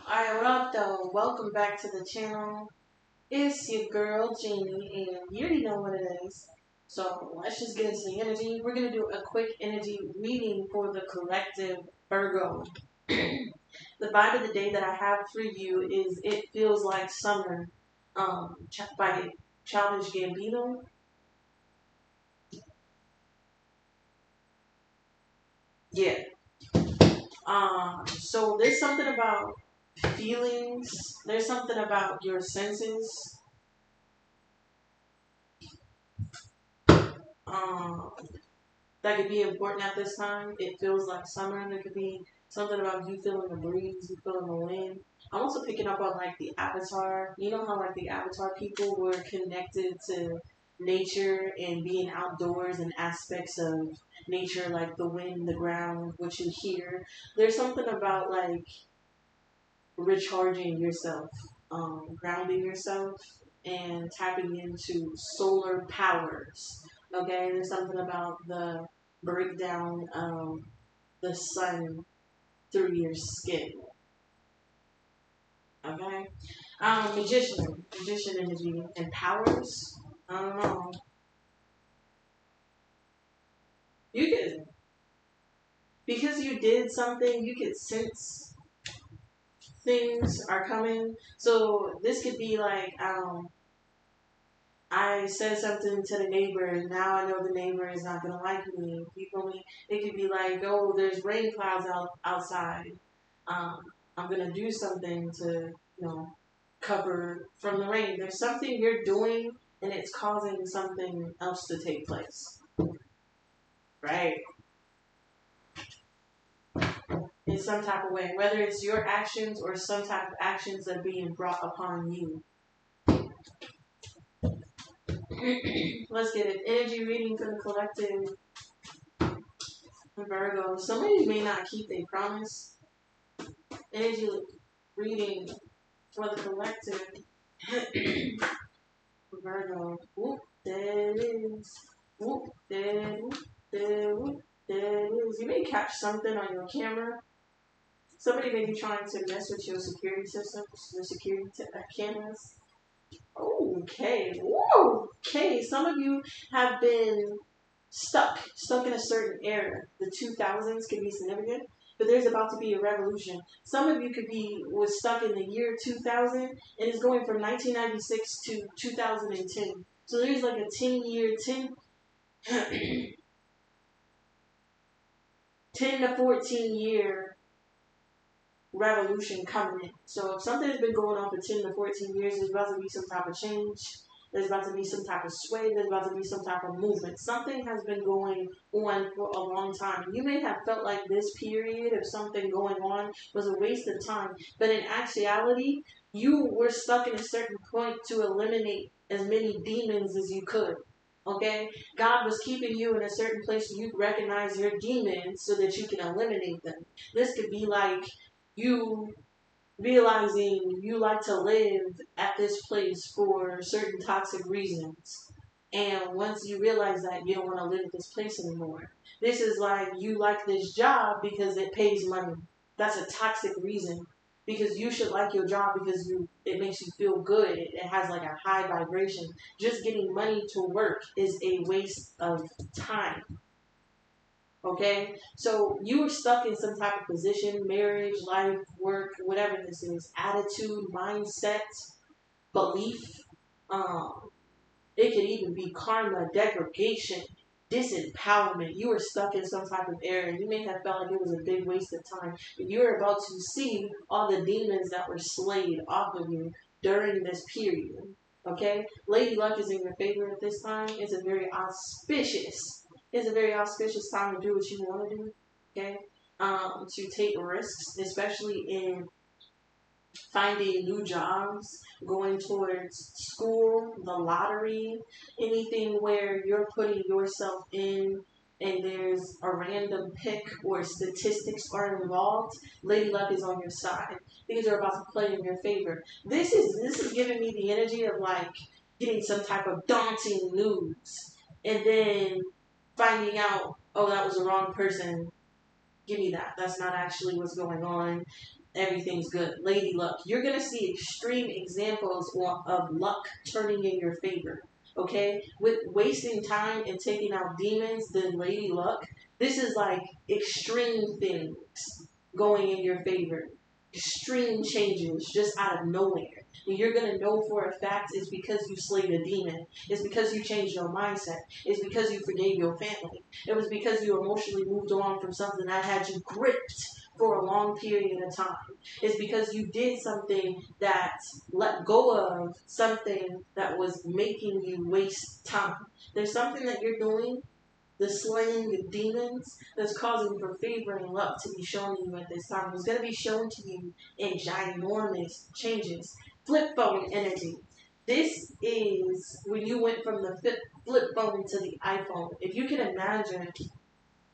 Alright, what up though? Welcome back to the channel. It's your girl Jeannie, and you already know what it is. So let's just get into the energy. We're gonna do a quick energy reading for the collective Virgo. The vibe of the day that I have for you is "It Feels Like Summer" by Childish Gambino. Yeah. So there's something about feelings. There's something about your senses. Um, that could be important at this time. It feels like summer. There could be something about you feeling the breeze, you feeling the wind. I'm also picking up on like the avatar. You know how like the avatar people were connected to nature and being outdoors and aspects of nature like the wind, the ground, what you hear. There's something about like recharging yourself, grounding yourself, and tapping into solar powers. Okay, there's something about the breakdown of the sun through your skin. Okay, magician energy and powers. I don't know. You could, because you did something, you could sense things are coming. So this could be like I said something to the neighbor, and now I know the neighbor is not gonna like me. You feel me? It could be like, oh, there's rain clouds outside. Um, I'm gonna do something to, cover from the rain. There's something you're doing, and it's causing something else to take place, right? In some type of way, whether it's your actions or some type of actions that are being brought upon you. Let's get it. Energy reading for the collective Virgo. Somebody may not keep their promise. Energy reading for the collective Virgo. Whoop, there it is. Whoop, there, whoop, there, whoop, there it is. You may catch something on your camera. Somebody may be trying to mess with your security systems, your security cameras. Okay. Whoa. Okay. Some of you have been stuck in a certain era. The 2000s could be significant, but there's about to be a revolution. Some of you was stuck in the year 2000, and it's going from 1996 to 2010. So there's like a 10 to 14 year revolution coming in. So if something has been going on for 10 to 14 years, there's about to be some type of change. There's about to be some type of sway. There's about to be some type of movement. Something has been going on for a long time. You may have felt like this period of something going on was a waste of time. But in actuality, you were stuck in a certain point to eliminate as many demons as you could. Okay? God was keeping you in a certain place so you recognize your demons so that you can eliminate them. This could be like you realizing you like to live at this place for certain toxic reasons. And once you realize that, you don't want to live at this place anymore. This is like you like this job because it pays money. That's a toxic reason. Because you should like your job because it makes you feel good. It has like a high vibration. Just getting money to work is a waste of time. Okay, so you were stuck in some type of position, marriage, life, work, whatever this is, attitude, mindset, belief. Um, it could even be karma, degradation, disempowerment. You were stuck in some type of area. You may have felt like it was a big waste of time, but you're about to see all the demons that were slayed off of you during this period. Okay, Lady Luck is in your favor at this time. It's a very auspicious time to do what you want to do. Okay, to take risks, especially in finding new jobs, going towards school, the lottery, anything where you're putting yourself in and there's a random pick or statistics are involved, Lady Luck is on your side. Things are about to play in your favor. This is giving me the energy of like getting some type of daunting news and then finding out, oh, that was the wrong person. Give me that. That's not actually what's going on. everything's good. Lady luck. You're going to see extreme examples of luck turning in your favor. Okay? With wasting time and taking out demons, then lady luck, this is like extreme things going in your favor. Extreme changes just out of nowhere. And you're going to know for a fact it's because you slayed a demon. It's because you changed your mindset. It's because you forgave your family. It was because you emotionally moved on from something that had you gripped for a long period of time. It's because you did something that let go of something that was making you waste time. There's something that you're doing, the slaying the demons, that's causing for favor and luck to be shown to you at this time. It's going to be shown to you in ginormous changes. Flip phone energy. This is when you went from the flip phone to the iPhone. If you can imagine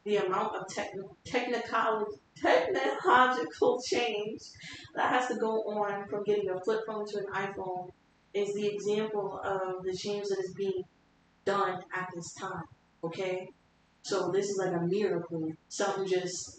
the amount of technological change that has to go on from getting a flip phone to an iPhone is the example of the change that is being done at this time. Okay? So this is like a miracle. Something just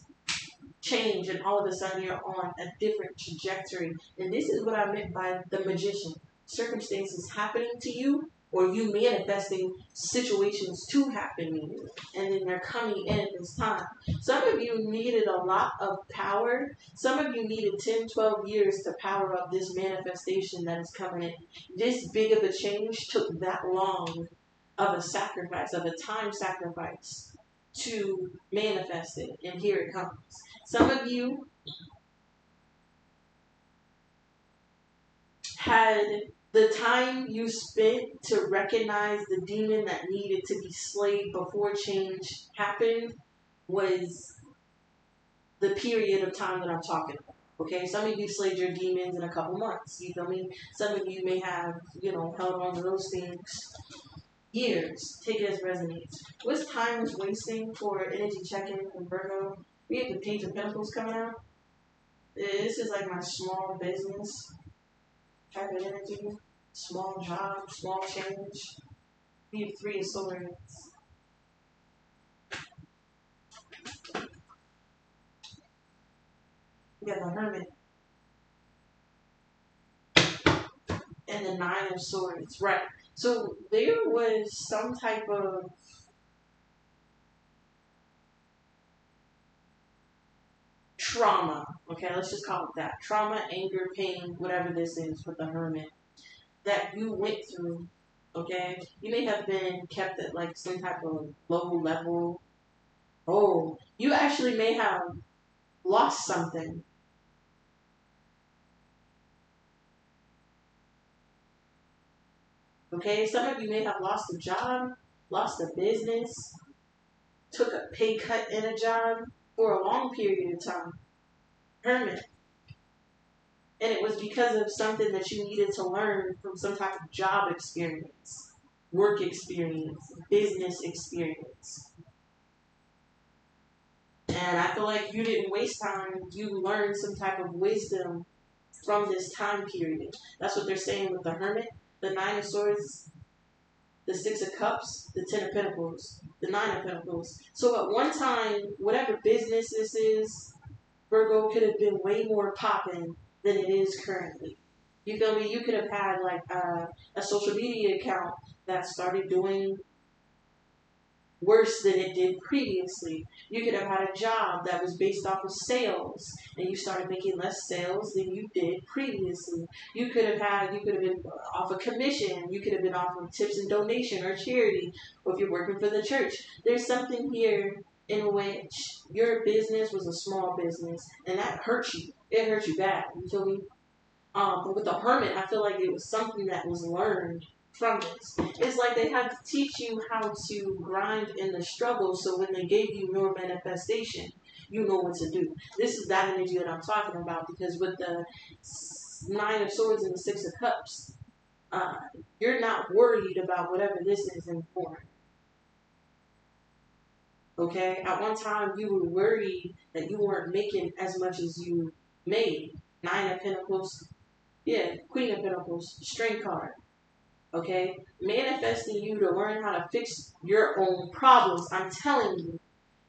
changed and all of a sudden you're on a different trajectory. And this is what I meant by the magician. Circumstances happening to you, or you manifesting situations to happen to you, and then they're coming in at this time. Some of you needed a lot of power. Some of you needed 10, 12 years to power up this manifestation that is coming in. This big of a change took that long of a sacrifice, of a time sacrifice to manifest it, and here it comes. Some of you had the time you spent to recognize the demon that needed to be slayed before change happened was the period of time that I'm talking about. Okay, some of you slayed your demons in a couple months. You feel me? Some of you may have, held on to those things years. Take it as resonates. What's time is wasting for energy check-in from Virgo? We have the Page of Pentacles coming out. This is like my small business type of energy, small job, small change. We have Three of Swords. We got the Hermit. And the Nine of Swords. Right. So there was some type of trauma. Okay, let's just call it that. Trauma, anger, pain, whatever this is with the Hermit that you went through. Okay, you may have been kept at like some type of low level. Oh, you actually may have lost something. Okay, some of you may have lost a job, lost a business, took a pay cut in a job for a long period of time. Hermit. And it was because of something that you needed to learn from some type of job experience, work experience, business experience. And I feel like you didn't waste time. You learned some type of wisdom from this time period. That's what they're saying with the Hermit, the Nine of Swords, the Six of Cups, the Ten of Pentacles, the Nine of Pentacles. So at one time, whatever business this is, Virgo, could have been way more popping than it is currently. You feel me? You could have had like a social media account that started doing worse than it did previously. You could have had a job that was based off of sales and you started making less sales than you did previously. You could have been off a commission. You could have been off of tips and donation or charity, or if you're working for the church. There's something here in which your business was a small business and that hurt you. It hurt you bad. You feel me? But with the Hermit, I feel like it was something that was learned from this. It's like they had to teach you how to grind in the struggle, so when they gave you your manifestation, you know what to do. This is that energy that I'm talking about, because with the Nine of Swords and the Six of Cups, you're not worried about whatever this is anymore. Okay? At one time, you were worried that you weren't making as much as you made. Nine of Pentacles, yeah, Queen of Pentacles, Strength card. Okay? Manifesting you to learn how to fix your own problems. I'm telling you,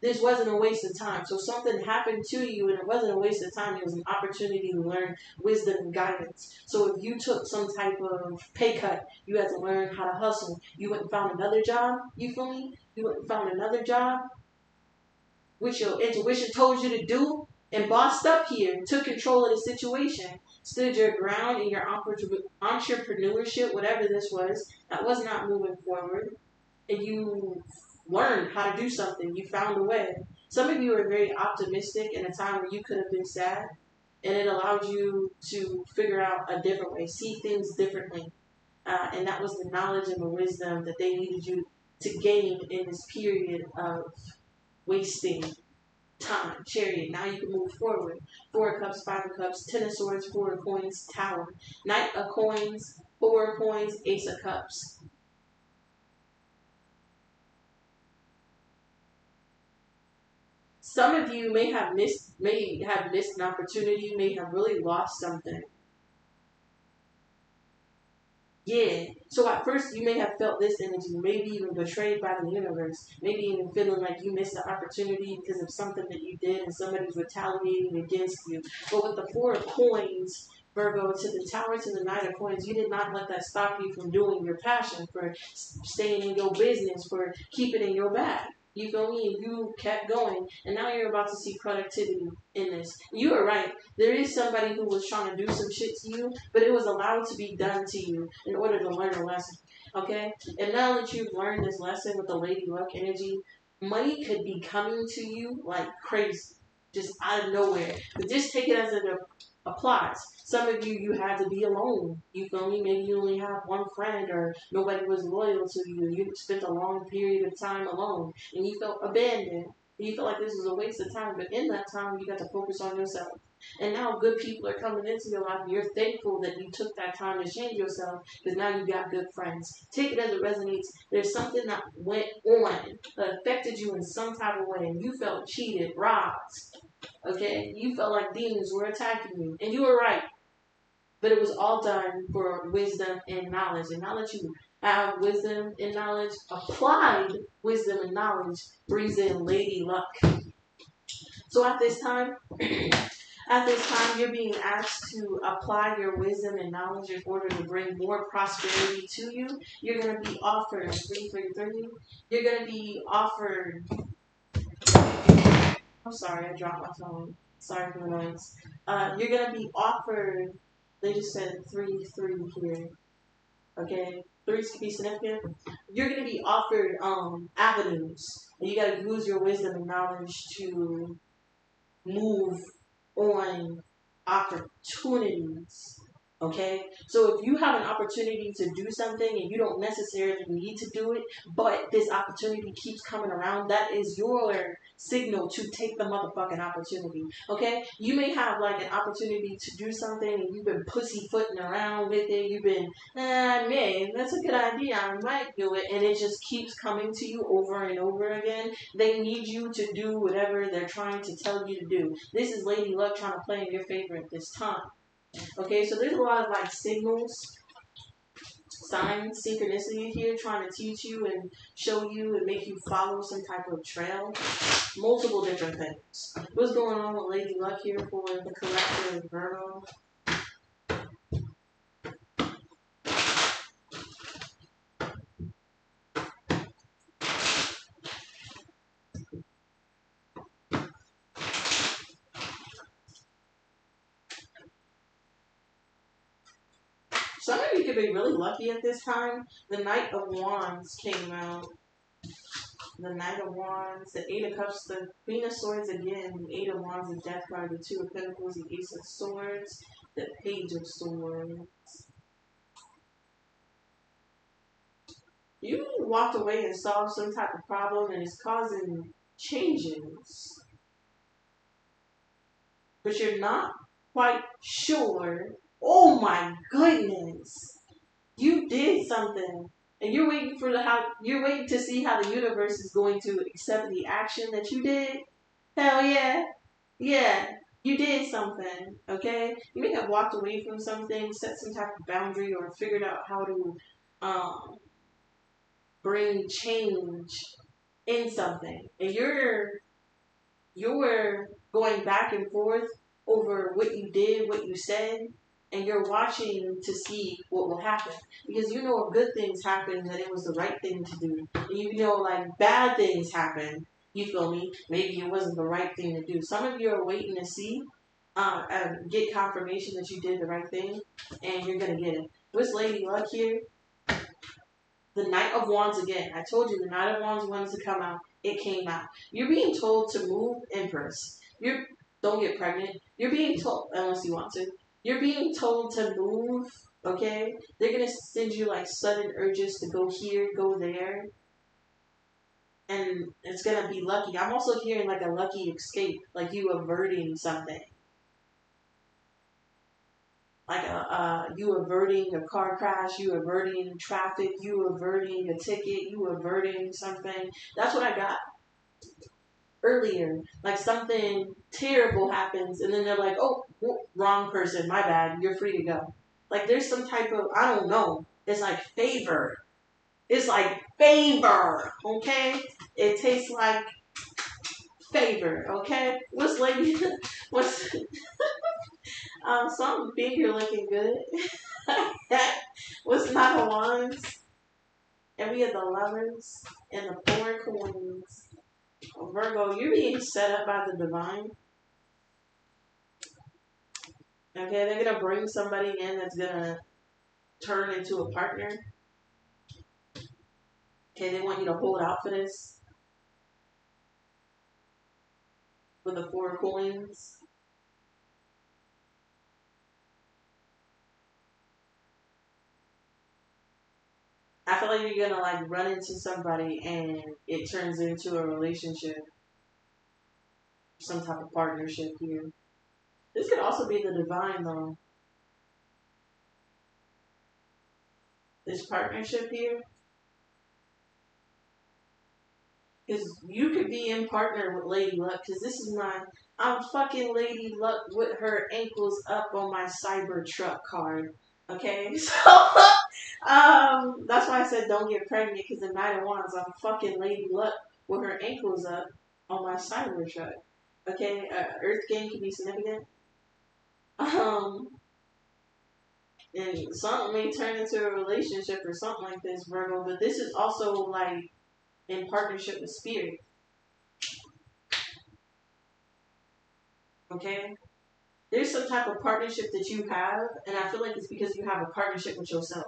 this wasn't a waste of time. So something happened to you and it wasn't a waste of time. It was an opportunity to learn wisdom and guidance. So if you took some type of pay cut, you had to learn how to hustle. You went and found another job, you feel me? You went and found another job, which your intuition told you to do, and bossed up here, took control of the situation, stood your ground in your entrepreneurship, whatever this was, that was not moving forward, and you learned how to do something. You found a way. Some of you are very optimistic in a time where you could have been sad, and it allowed you to figure out a different way, see things differently. And that was the knowledge and the wisdom that they needed you to gain in this period of wasting time. Chariot. Now you can move forward. Four of Cups, Five of Cups, Ten of Swords, Four of Coins, Tower. Knight of Coins, Four of Coins, Ace of Cups. Some of you may have missed an opportunity, may have really lost something. Yeah. So at first you may have felt this energy, maybe even betrayed by the universe, maybe even feeling like you missed the opportunity because of something that you did and somebody's retaliating against you. But with the Four of Coins, Virgo, to the Tower, to the Knight of Coins, you did not let that stop you from doing your passion, for staying in your business, for keeping in your bag. You feel me? And you kept going, and now you're about to see productivity in this. You are right. There is somebody who was trying to do some shit to you, but it was allowed to be done to you in order to learn a lesson. Okay? And now that you've learned this lesson with the Lady Luck energy, money could be coming to you like crazy, just out of nowhere. But just take it as it applies. Some of you, you had to be alone. You feel me? Maybe you only have one friend or nobody was loyal to you. You spent a long period of time alone and you felt abandoned. You felt like this was a waste of time. But in that time, you got to focus on yourself. And now good people are coming into your life. You're thankful that you took that time to change yourself because now you got good friends. Take it as it resonates. There's something that went on that affected you in some type of way and you felt cheated, robbed. Okay? You felt like demons were attacking you. And you were right. But it was all done for wisdom and knowledge. And now that you have wisdom and knowledge, applied wisdom and knowledge brings in Lady Luck. So at this time, you're being asked to apply your wisdom and knowledge in order to bring more prosperity to you. You're going to be offered, you're going to be offered, I'm sorry, I dropped my phone. Sorry for the noise. You're going to be offered, they just said 3 here. Okay? 3's can be significant. You're going to be offered avenues. And you got to use your wisdom and knowledge to move on opportunities. Okay? So if you have an opportunity to do something and you don't necessarily need to do it, but this opportunity keeps coming around, that is your signal to take the motherfucking opportunity. Okay? You may have like an opportunity to do something and you've been pussyfooting around with it. You've been, man, that's a good idea. I might do it. And it just keeps coming to you over and over again. They need you to do whatever they're trying to tell you to do. This is Lady Luck trying to play in your favor at this time. Okay, so there's a lot of like signals, signs, synchronicity here trying to teach you and show you and make you follow some type of trail. Multiple different things. What's going on with Lady Luck here for the collective Virgo? Some of you could be really lucky at this time. The Knight of Wands came out. The Knight of Wands, the Eight of Cups, the Queen of Swords again, the Eight of Wands, the Death card, the Two of Pentacles, the Ace of Swords, the Page of Swords. You walked away and solved some type of problem and it's causing changes. But you're not quite sure. Oh my goodness. You did something. And you're waiting you're waiting to see how the universe is going to accept the action that you did. Hell yeah. Yeah. You did something. Okay? You may have walked away from something, set some type of boundary, or figured out how to bring change in something. And you're you're going back and forth over what you did, what you said, and you're watching to see what will happen. Because you know if good things happen, that it was the right thing to do. And you know, like, bad things happen, you feel me? Maybe it wasn't the right thing to do. Some of you are waiting to see, get confirmation that you did the right thing, and you're going to get it. What's Lady Luck here? The Knight of Wands again. I told you the Knight of Wands wanted to come out. It came out. You're being told to move, Empress. Don't get pregnant. You're being told, unless you want to. You're being told to move, okay? They're going to send you like sudden urges to go here, go there. And it's going to be lucky. I'm also hearing like a lucky escape, like you averting something. Like you averting a car crash, you averting traffic, you averting a ticket, you averting something. That's what I got earlier. Like something terrible happens, and then they're like, "Oh, wrong person, my bad. You're free to go." Like there's some type of, I don't know. It's like favor. It's like favor. Okay, it tastes like favor. Okay, what's lady? What's something big? You're looking good. What's Nine of Wands? And we have the Lovers and the Four Coins. Virgo, you're being set up by the divine. Okay, they're going to bring somebody in that's going to turn into a partner. Okay, they want you to hold out for this. With the Four Coins. I feel like you're going to like run into somebody and it turns into a relationship. Some type of partnership here. This could also be the divine though. This partnership here. Because you could be in partner with Lady Luck. Because this is I'm fucking Lady Luck with her ankles up on my cyber truck card. Okay? So, that's why I said don't get pregnant. Because the Knight of Wands, I'm fucking Lady Luck with her ankles up on my cyber truck. Okay? Earth game can be significant. And something may turn into a relationship or something like this, Virgo. But this is also like in partnership with spirit. Okay? There's some type of partnership that you have, and I feel like it's because you have a partnership with yourself.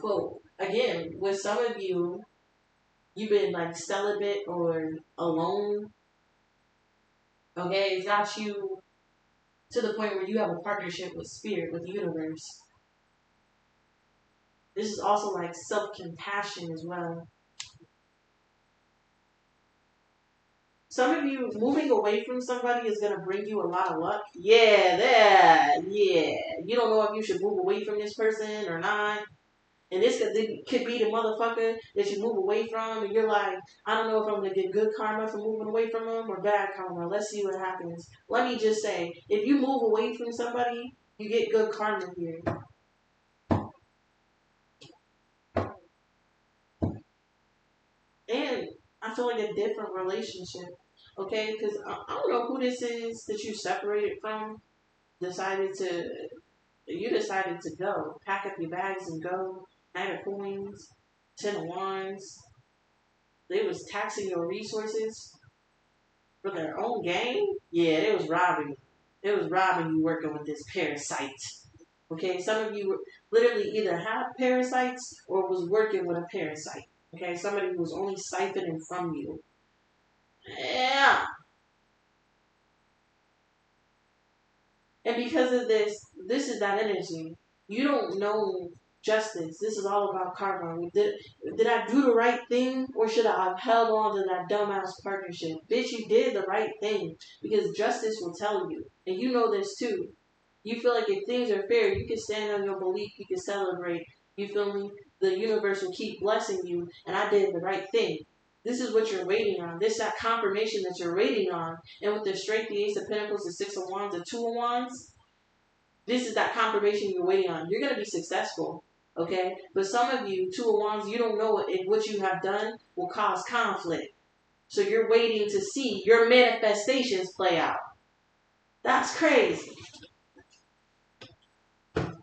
Well, again, with some of you, you've been like celibate or alone. Okay? It's got you to the point where you have a partnership with spirit, with the universe. This is also like self-compassion as well. Some of you, moving away from somebody is going to bring you a lot of luck. Yeah. You don't know if you should move away from this person or not. And this could be the motherfucker that you move away from. And you're like, I don't know if I'm going to get good karma for moving away from them or bad karma. Let's see what happens. Let me just say, if you move away from somebody, you get good karma here. And I feel like a different relationship. Okay, because I don't know who this is that you separated from. You decided to go. Pack up your bags and go. Knight of Coins, Ten of Wands. They was taxing your resources for their own gain. Yeah, they was robbing you. They was robbing you working with this parasite. Okay, some of you literally either have parasites or was working with a parasite. Okay, somebody who was only siphoning from you. Yeah. And because of this is that energy. You don't know justice. This is all about karma. Did I do the right thing or should I have held on to that dumbass partnership? Bitch, you did the right thing because justice will tell you. And you know this too. You feel like if things are fair, you can stand on your belief, you can celebrate. You feel me? The universe will keep blessing you and I did the right thing. This is what you're waiting on. This is that confirmation that you're waiting on. And with the Straight, the Ace of Pentacles, the Six of Wands, the Two of Wands, this is that confirmation you're waiting on. You're going to be successful, okay? But some of you, Two of Wands, you don't know if what you have done will cause conflict. So you're waiting to see your manifestations play out. That's crazy.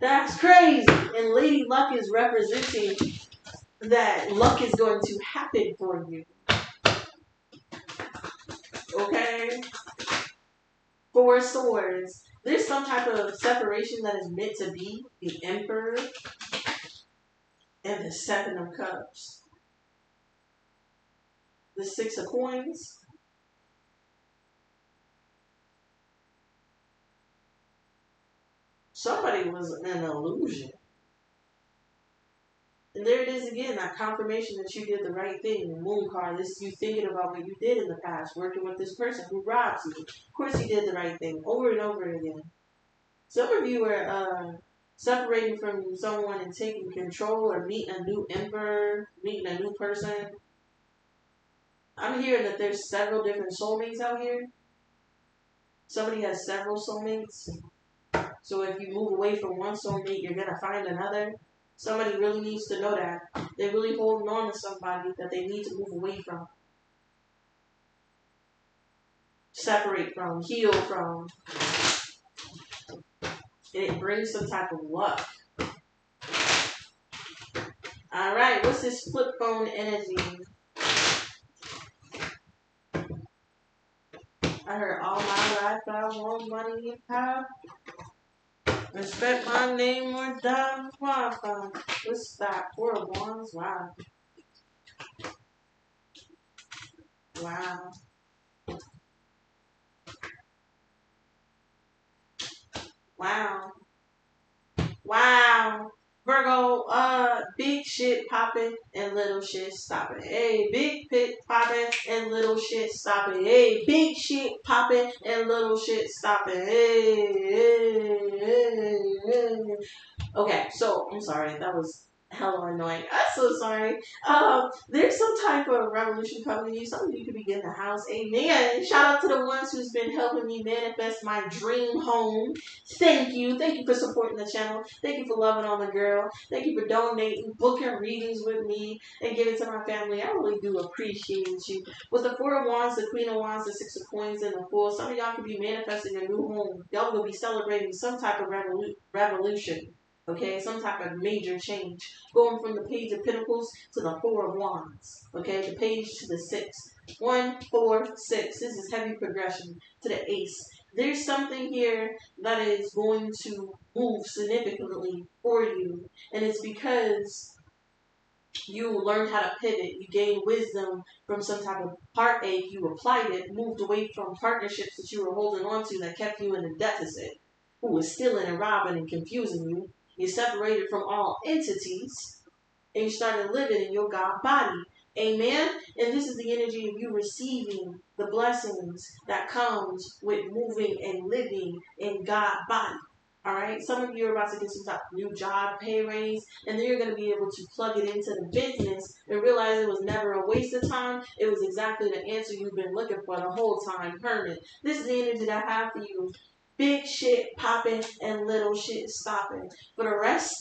That's crazy. And Lady Luck is representing that luck is going to happen for you. Okay? Four Swords. There's some type of separation that is meant to be. The Emperor and the Seven of Cups. The Six of Coins. Somebody was an illusion. And there it is again, that confirmation that you did the right thing. The Moon card, this is you thinking about what you did in the past, working with this person who robbed you. Of course you did the right thing, over and over again. Some of you are separating from someone and taking control, or meeting a new emperor, meeting a new person. I'm hearing that there's several different soulmates out here. Somebody has several soulmates. So if you move away from one soulmate, you're going to find another. Somebody really needs to know that. They're really holding on to somebody that they need to move away from. Separate from, heal from. And it brings some type of luck. Alright, what's this flip phone energy? I heard all my life I want money and power. Respect my name or die with Wi-Fi. What's that? 4 of Wands? Wow. Wow. Wow. Wow. Virgo, big shit popping and little shit stopping. Hey, big pit popping and little shit stopping. Hey, big shit popping and little shit stopping. Hey. Okay, so I'm sorry, that was hella annoying. I'm so sorry. There's some type of revolution coming to you. Some of you could be getting a house. Amen. Shout out to the ones who's been helping me manifest my dream home. Thank you. Thank you for supporting the channel. Thank you for loving on the girl. Thank you for donating, booking readings with me, and giving to my family. I really do appreciate you. With the 4 of Wands, the Queen of Wands, the 6 of Coins, and the Fool, some of y'all could be manifesting a new home. Y'all will be celebrating some type of revolution. Okay, some type of major change. Going from the Page of Pentacles to the 4 of Wands. Okay, the Page to the 6. 1, 4, 6. This is heavy progression to the Ace. There's something here that is going to move significantly for you. And it's because you learned how to pivot. You gained wisdom from some type of heartache. You applied it, moved away from partnerships that you were holding on to that kept you in a deficit. Who was stealing and robbing and confusing you. You separated from all entities, and you started living in your God body. Amen? And this is the energy of you receiving the blessings that comes with moving and living in God body. Alright? Some of you are about to get some type of new job, pay raise, and then you're going to be able to plug it into the business and realize it was never a waste of time. It was exactly the answer you've been looking for the whole time, permanent. This is the energy that I have for you. Big shit popping and little shit stopping for the rest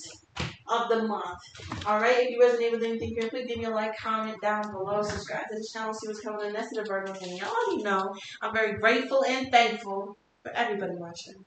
of the month. Alright, if you resonate with anything here, please give me a like, comment down below, subscribe to the channel, see what's coming in next to the Virgos, and y'all already know I'm very grateful and thankful for everybody watching.